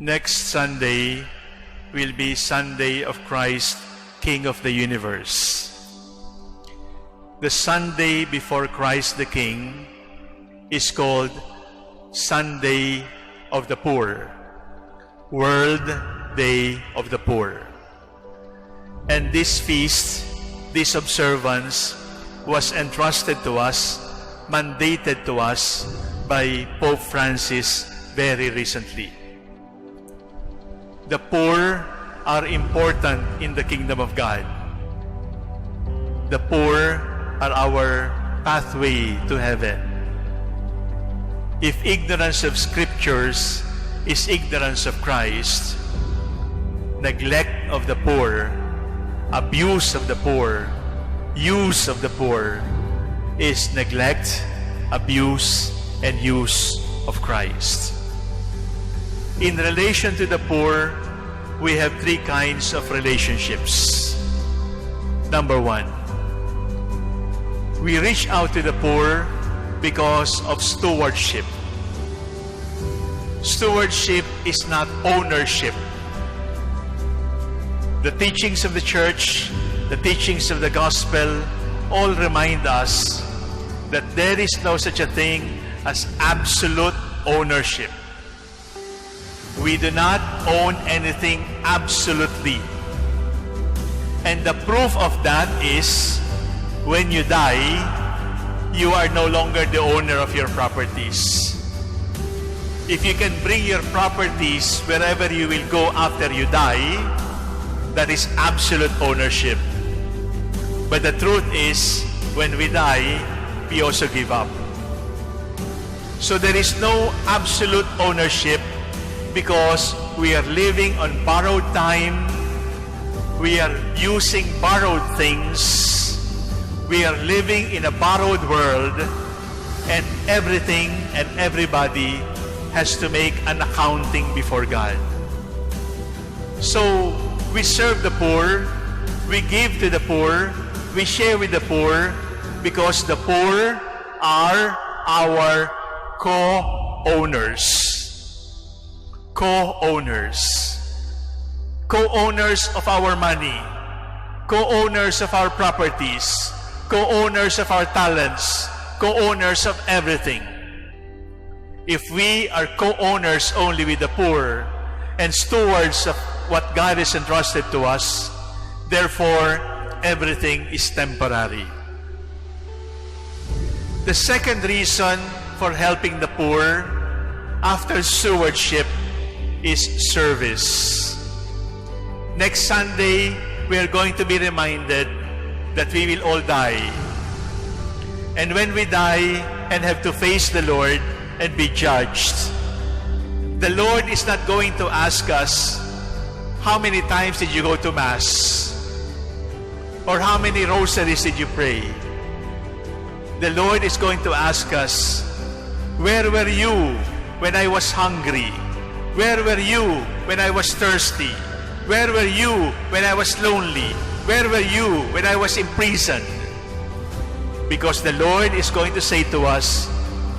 Next Sunday will be Sunday of Christ, King of the universe. The Sunday before Christ the King is called Sunday of the Poor, World Day of the Poor. And this feast, this observance, was entrusted to us, mandated to us by Pope Francis very recently. The poor are important in the kingdom of God. The poor are our pathway to heaven. If ignorance of scriptures is ignorance of Christ, neglect of the poor, abuse of the poor, use of the poor is neglect, abuse, and use of Christ. In relation to the poor, we have three kinds of relationships. Number one, we reach out to the poor because of stewardship. Stewardship is not ownership. The teachings of the church, the teachings of the gospel, all remind us that there is no such a thing as absolute ownership. We do not own anything absolutely. And the proof of that is when you die, you are no longer the owner of your properties. If you can bring your properties wherever you will go after you die, that is absolute ownership. But the truth is, when we die, we also give up. So there is no absolute ownership because we are living on borrowed time, we are using borrowed things, we are living in a borrowed world, and everything and everybody has to make an accounting before God. So we serve the poor, we give to the poor, we share with the poor, because the poor are our co-owners. Co-owners. Co-owners of our money. Co-owners of our properties. Co-owners of our talents. Co-owners of everything. If we are co-owners only with the poor and stewards of what God has entrusted to us, therefore, everything is temporary. The second reason for helping the poor after stewardship is service. Next Sunday, we are going to be reminded that we will all die. And when we die and have to face the Lord and be judged, the Lord is not going to ask us, how many times did you go to Mass? Or how many rosaries did you pray? The Lord is going to ask us, where were you when I was hungry? Where were you when I was thirsty? Where were you when I was lonely? Where were you when I was in prison? Because the Lord is going to say to us,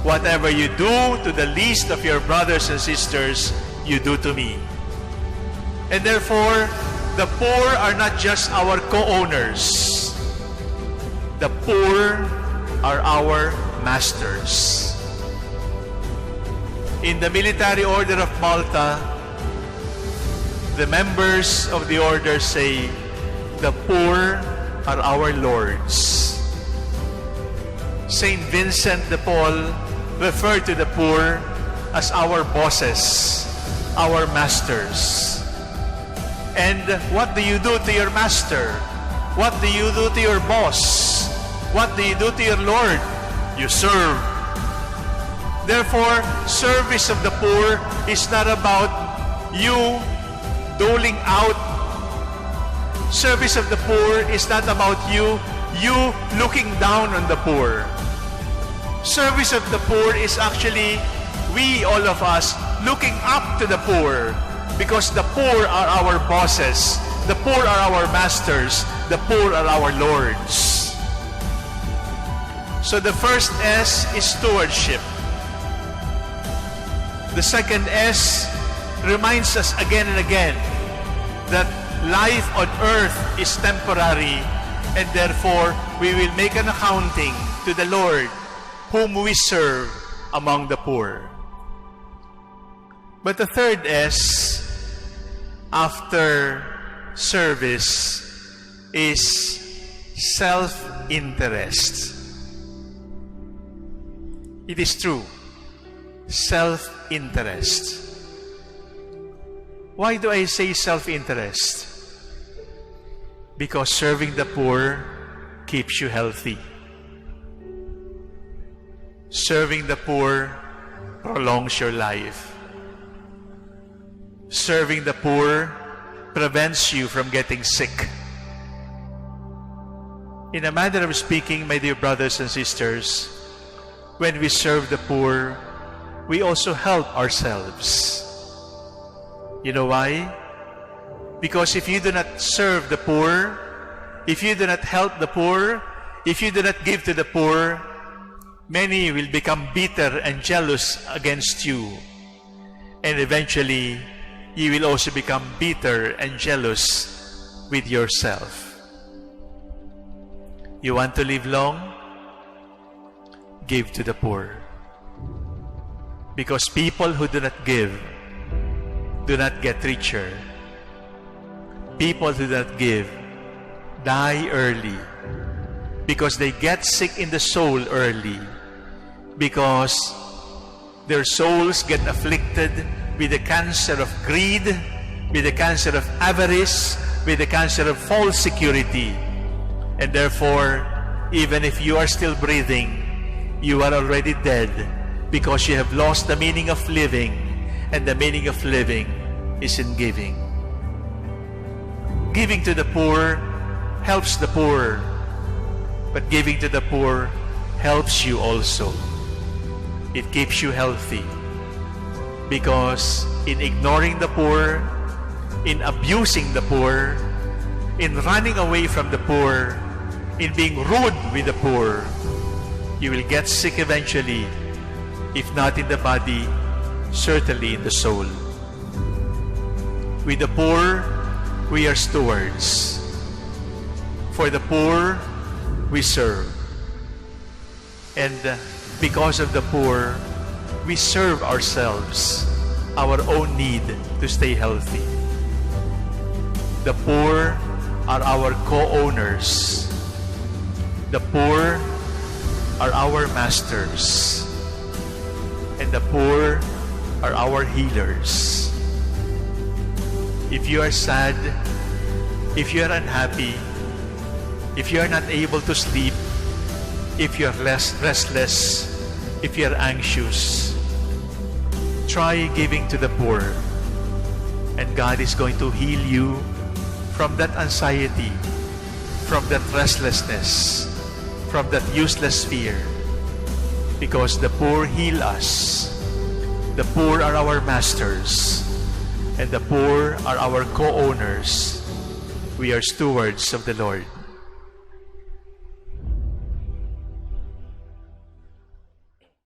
whatever you do to the least of your brothers and sisters, you do to me. And therefore, the poor are not just our co-owners. The poor are our masters. In the military order of Malta, the members of the order say, the poor are our lords. Saint Vincent de Paul referred to the poor as our bosses, our masters. And what do you do to your master? What do you do to your boss? What do you do to your Lord? You serve. Therefore, service of the poor is not about you doling out. Service of the poor is not about you looking down on the poor. Service of the poor is actually we, all of us, looking up to the poor, because the poor are our bosses, the poor are our masters, the poor are our lords. So the first S is stewardship. The second S reminds us again and again that life on earth is temporary, and therefore we will make an accounting to the Lord whom we serve among the poor. But the third S, after service, is self-interest. It is true, self-interest. Why do I say self-interest? Because serving the poor keeps you healthy. Serving the poor prolongs your life. Serving the poor prevents you from getting sick. In a manner of speaking, my dear brothers and sisters, when we serve the poor, we also help ourselves. You know why? Because if you do not serve the poor, if you do not help the poor, if you do not give to the poor, many will become bitter and jealous against you. And eventually, you will also become bitter and jealous with yourself. You want to live long? Give to the poor. Because people who do not give do not get richer. People who do not give die early, because they get sick in the soul early, because their souls get afflicted with the cancer of greed, with the cancer of avarice, with the cancer of false security. And therefore, even if you are still breathing, you are already dead, because you have lost the meaning of living, and the meaning of living is in giving. Giving to the poor helps the poor, but giving to the poor helps you also. It keeps you healthy, because in ignoring the poor, in abusing the poor, in running away from the poor, in being rude with the poor, you will get sick eventually, if not in the body, certainly in the soul. With the poor, we are stewards. For the poor, we serve. And because of the poor, we serve ourselves, our own need to stay healthy. The poor are our co-owners. The poor are our masters. And the poor are our healers. If you are sad, if you are unhappy, if you are not able to sleep, if you are restless, if you are anxious, try giving to the poor, and God is going to heal you from that anxiety, from that restlessness, from that useless fear, because the poor heal us. The poor are our masters, and the poor are our co-owners. We are stewards of the Lord.